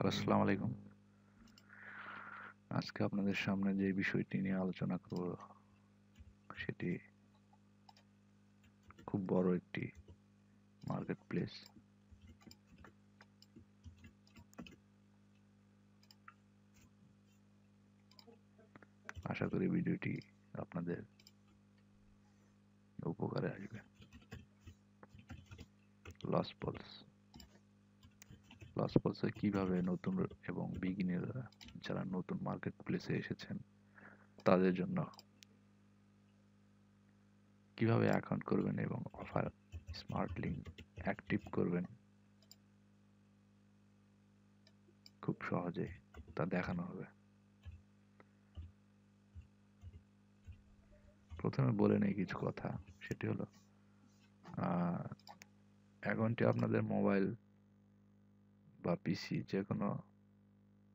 আসসালামু আলাইকুম। আজকে আপনাদের সামনে যে বিষয়টি নিয়ে আলোচনা করব সেটি খুব বড় একটি মার্কেট প্লেস। আশা করি ভিডিওটি আপনাদের উপকারে আসবে। লস পলস লস পলসে কিভাবে নতুন এবং বিগিনাররা যারা নতুন মার্কেট প্লেসে এসেছেন তাদের জন্য কিভাবে অ্যাকাউন্ট করবেন এবং অফার স্মার্ট লিঙ্ক অ্যাক্টিভ করবেন খুব সহজে তা দেখানো হবে। প্রথমে বলে নেই কিছু কথা, সেটি হলো অ্যাকাউন্টটি আপনাদের মোবাইল বা পিসি যে কোনো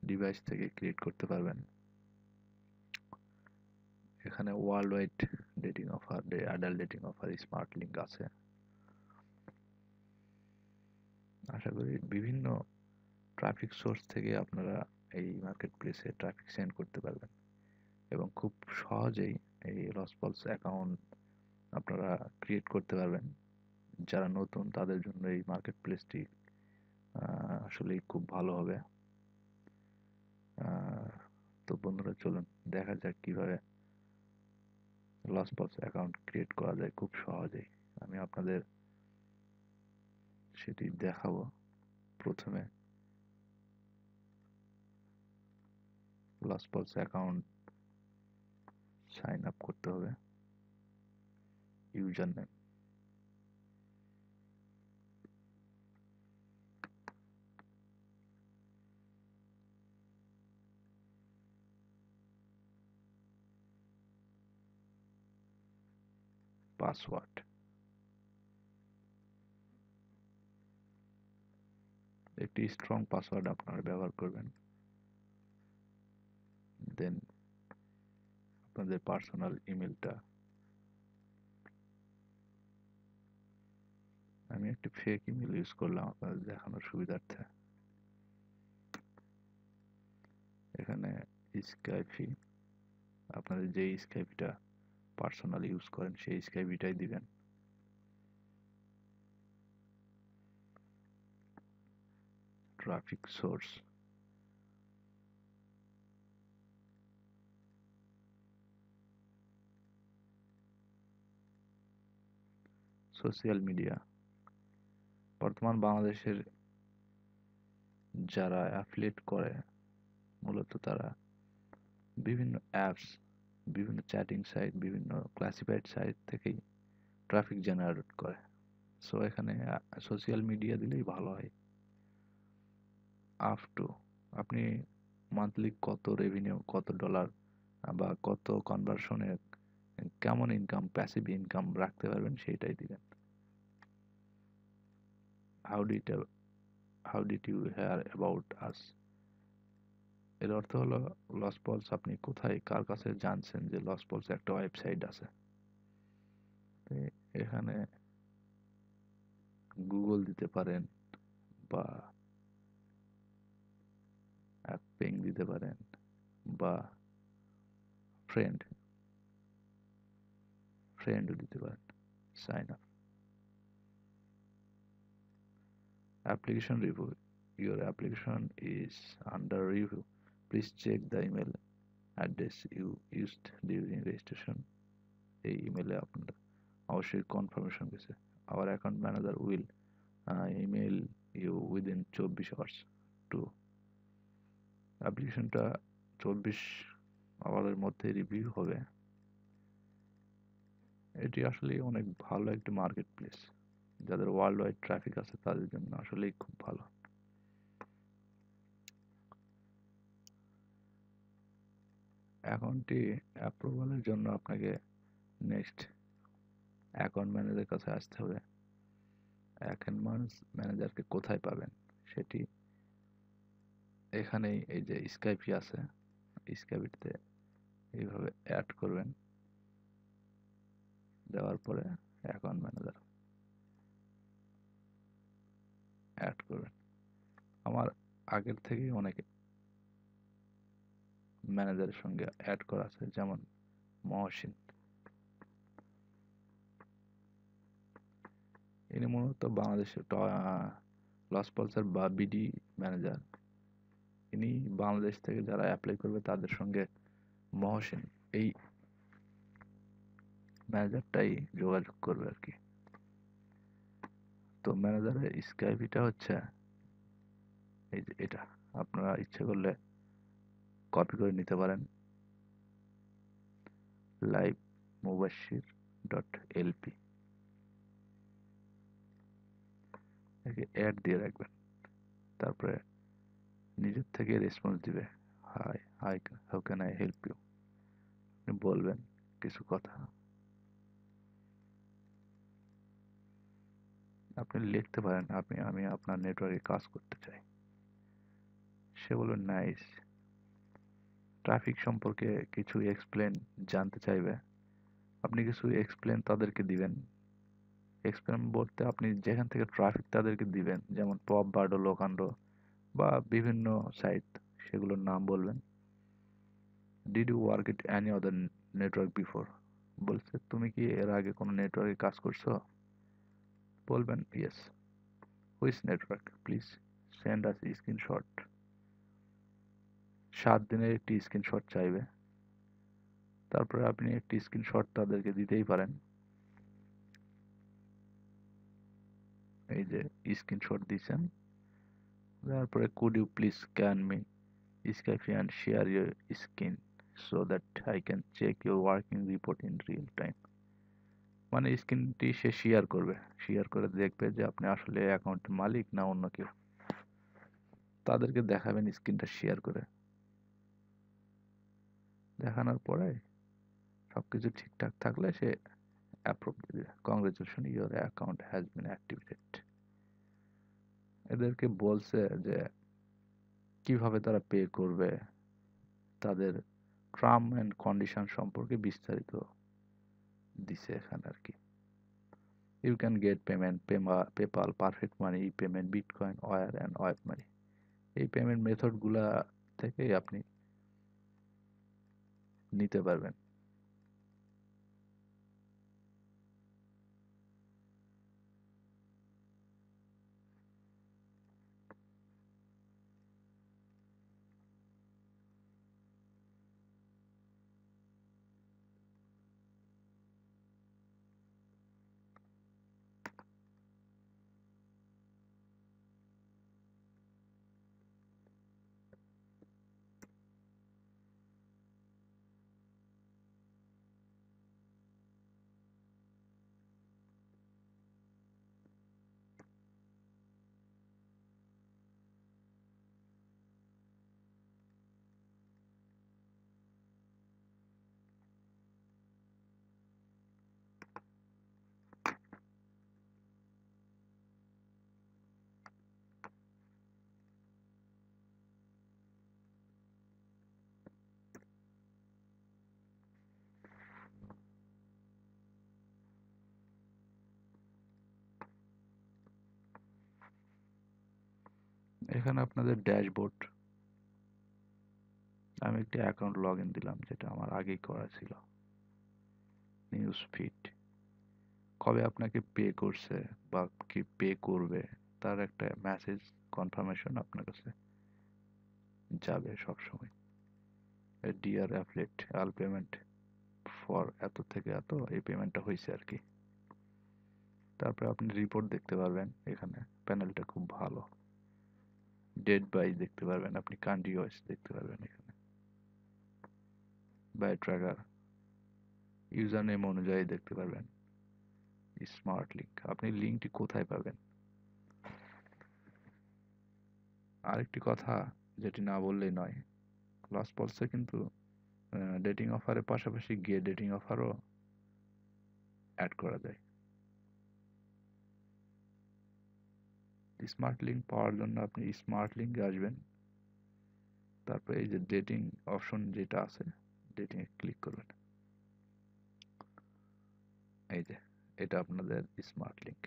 ডিভাইস থেকে ক্রিয়েট করতে পারবেন। এখানে world wide dating offer, adult dating offer, smart link আছে। আশা করি বিভিন্ন ট্রাফিক সোর্স থেকে আপনারা এই মার্কেট প্লেসে ট্রাফিক সেন্ড করতে পারবেন এবং খুব সহজেই এই লসপলস অ্যাকাউন্ট আপনারা ক্রিয়েট করতে পারবেন। যারা নতুন তাদের জন্য এই মার্কেট প্লেসটি আসলেই খুব ভালো হবে। তো বন্ধুরা, চলুন দেখা যাক কিভাবে লসপলস অ্যাকাউন্ট ক্রিয়েট করা যায় খুব সহজেই। আমি আপনাদের সেটি দেখাবো। প্রথমে লসপলস অ্যাকাউন্ট সাইন আপ করতে হবে। ইউজার নেম, পাসওয়ার্ড, একটি স্ট্রং পাসওয়ার্ড আপনারা ব্যবহার করবেন। দেন আপনাদের পার্সোনাল ইমেলটা, আমি একটি ফেক ইমেল ইউজ করলাম আপনাদের দেখানোর সুবিধার্থে। এখানে স্কাইপি, আপনাদের যে স্কাইপিটা পার্সোনাল ইউজ করেন সেই স্কাইপিটাই দিবেন। Traffic source, social media. বর্তমান বাংলাদেশের যারা অ্যাফিলিয়েট করে মূলত তারা বিভিন্ন অ্যাপস, বিভিন্ন চ্যাটিং সাইট, বিভিন্ন ক্লাসিফাইড সাইট থেকেই ট্রাফিক জেনারেট করে। সো এখানে সোশ্যাল মিডিয়া দিলেই ভালো হয়। আপ টু, আপনি মান্থলি কত রেভিনিউ, কত ডলার বা কত কনভার্সনে কেমন ইনকাম, প্যাসিভ ইনকাম রাখতে পারবেন সেইটাই দিবেন। How did how did you hear about us, এর অর্থ হলো লসপলস আপনি কোথায় কার কাছে জানছেন যে লসপলস একটা ওয়েবসাইট আছে। এখানে গুগল দিতে পারেন বা অ্যাপিং দিতে পারেন বা ফ্রেন্ড ফ্রেন্ডও দিতে পারেন। Sign up, application review, your application is under review, please check the email address you used during registration। এই ইমেলে আপনার অবশ্যই কনফার্মেশন গেছে। our account manager will email you within 24 hours to, অ্যাপ্লিকেশনটা 24 আওয়ারের মধ্যে রিভিউ হবে। এটি আসলে অনেক ভালো একটি মার্কেট প্লেস, যাদের ওয়ার্ল্ড ওয়াইড ট্রাফিক আছে তাদের জন্য আসলেই খুব ভালো। অ্যাকাউন্টটি অ্যাপ্রুভালের জন্য আপনাকে নেক্সট অ্যাকাউন্ট ম্যানেজারের কাছে আসতে হবে। অ্যাকাউন্ট ম্যানেজারকে কোথায় পাবেন সেটি এখানেই, এই যে স্কাইপি আছে, স্কাইপিতে এইভাবে অ্যাড করবেন। দেওয়ার পরে অ্যাকাউন্ট ম্যানেজার অ্যাড করবেন। আমার আগের থেকেই অনেক ম্যানেজারের সঙ্গে অ্যাড করা আছে, যেমন মহসিন। ইনি মূলত বাংলাদেশের লস পালসার বা বিডি ম্যানেজার। ইনি বাংলাদেশ থেকে যারা অ্যাপ্লাই করবে তাদের সঙ্গে মহসিন এই ম্যানেজারটাই যোগাযোগ করবে আর কি। তো ম্যানেজারের স্কাইপিটা হচ্ছে এই যে এটা, আপনারা ইচ্ছে করলে কপি করে নিতে পারেন, liveMubashir.lp একে অ্যাড দিয়ে রাখবেন। তারপরে নিজের থেকে রেসপন্স দিবে, hi hi how can I help you. আপনি বলবেন কিছু কথা, আপনি লিখতে পারেন আমি আপনার নেটওয়ার্কে কাজ করতে চাই। সে বলবে নাইস। ট্রাফিক সম্পর্কে কিছু এক্সপ্লেন জানতে চাইবে, আপনি কিছু এক্সপ্লেন তাদেরকে দিবেন। এক্সপ্লেন বলতে আপনি যেখান থেকে ট্রাফিক তাদেরকে দিবেন, যেমন পপ, বার্ডো, লোকান্ডো বা বিভিন্ন সাইট, সেগুলোর নাম বলবেন। Did you work it any other network before, বলছে তুমি কি এর আগে কোনো নেটওয়ার্কে কাজ করছো? বলবেন yes. Which network, please send us screenshot. 7 দিনের একটি স্ক্রিনশট চাইবে। তারপরে আপনি একটি স্ক্রিনশট তাদেরকে দিতেই পারেন। এই যে স্ক্রিনশট দিয়েছেন, তারপরে could you please scan me Skype and share your screen so that I can check your working report in real time. মানে স্ক্রিনটি সে শেয়ার করবে, শেয়ার করে দেখবে যে আপনি আসলে অ্যাকাউন্টের মালিক না অন্য কেউ। তাদেরকে দেখাবেন স্ক্রিনটা শেয়ার করে। দেখানোর পরে সবকিছু ঠিকঠাক থাকলে সে অ্যাপ্রুভ দিবে। Congratulation, your account has been activated. এদেরকে বলছে যে কিভাবে তারা পে করবে, তাদের টার্ম অ্যান্ড কন্ডিশন সম্পর্কে বিস্তারিত দিছে এখানে আর কি। You can get payment, PayPal, Perfect Money, e-payment, Bitcoin, Wire and Wave Money. এই পেমেন্ট মেথড গুলা থেকেই আপনি নিতে পারবেন। এখানে আপনাদের ড্যাশবোর্ড, আমি একটি অ্যাকাউন্ট লগ ইন দিলাম যেটা আমার আগেই করা ছিল। নিউজ ফিড, কবে আপনাকে পে করছে বা কি পে করবে তার একটা মেসেজ কনফার্মেশন আপনার কাছে যাবে সবসময়। Dear affiliate, all payment for এত থেকে এত এই পেমেন্টটা হয়েছে আর কি। তারপরে আপনি রিপোর্ট দেখতে পারবেন, এখানে প্যানেলটা খুব ভালো। ডেট ওয়াইজ দেখতে পারবেন, আপনি কান্ট্রি ওয়াইজ দেখতে পারবেন। এখানে বাই ট্র্যাকার, ইউজার নেম অনুযায়ী দেখতে পারবেন। স্মার্ট লিঙ্ক, আপনি লিঙ্কটি কোথায় পাবেন। আরেকটি কথা যেটি না বললেই নয়, লস পলসে কিন্তু ডেটিং অফারের পাশাপাশি গে ডেটিং অফারও অ্যাড করা যায়। স্মার্ট লিঙ্ক পাওয়ার জন্য আপনি স্মার্ট লিঙ্কে আসবেন, তারপরে এই যে ডেটিং অপশন যেটা আছে, ডেটিংয়ে ক্লিক করবেন। এই যে এটা আপনাদের স্মার্ট লিঙ্ক।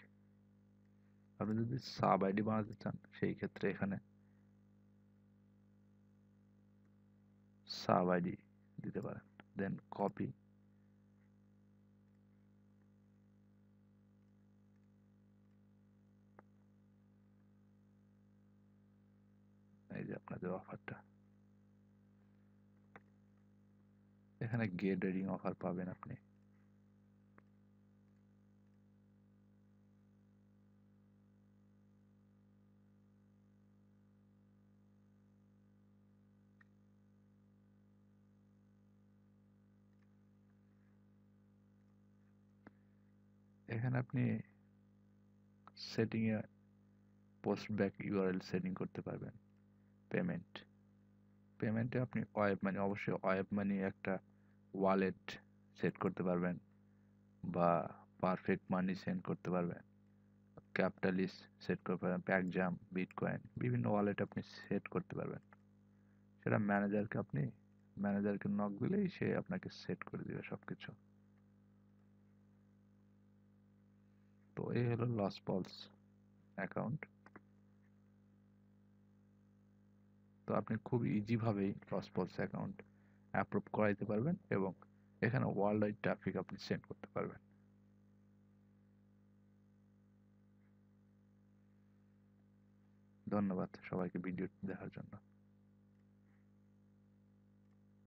আপনি যদি সাব আইডি বানাতে চান সেই ক্ষেত্রে এখানে সাব আইডি দিতে পারেন, দেন কপি, এই যে আপনাদের অফারটা, এখানে গেট রেডিং অফার পাবেন আপনি। এখানে আপনি সেটিংয়ে পোস্ট ব্যাক ইউআরএল সেটিং করতে পারবেন। পেমেন্টে আপনি ওয়েব মানি, অবশ্যই ওয়েব মানি একটা ওয়ালেট সেট করতে পারবেন, বা পারফেক্ট মানি সেন্ড করতে পারবেন, ক্যাপিটালিস্ট সেট করতে পারবেন, প্যাকজাম, বিটকয়েন, বিভিন্ন ওয়ালেট আপনি সেট করতে পারবেন। সেটা ম্যানেজারকে নক দিলেই সে আপনাকে সেট করে দিবে সবকিছু। তো এই হলো লসপলস অ্যাকাউন্ট। তো আপনি খুব ইজিভাবেই লসপলস অ্যাকাউন্ট অ্যাপ্রুভ করাইতে পারবেন এবং এখানে ওয়ার্ল্ড ওয়াইড ট্রাফিক আপনি সেন্ড করতে পারবেন। ধন্যবাদ সবাইকে ভিডিও দেখার জন্য।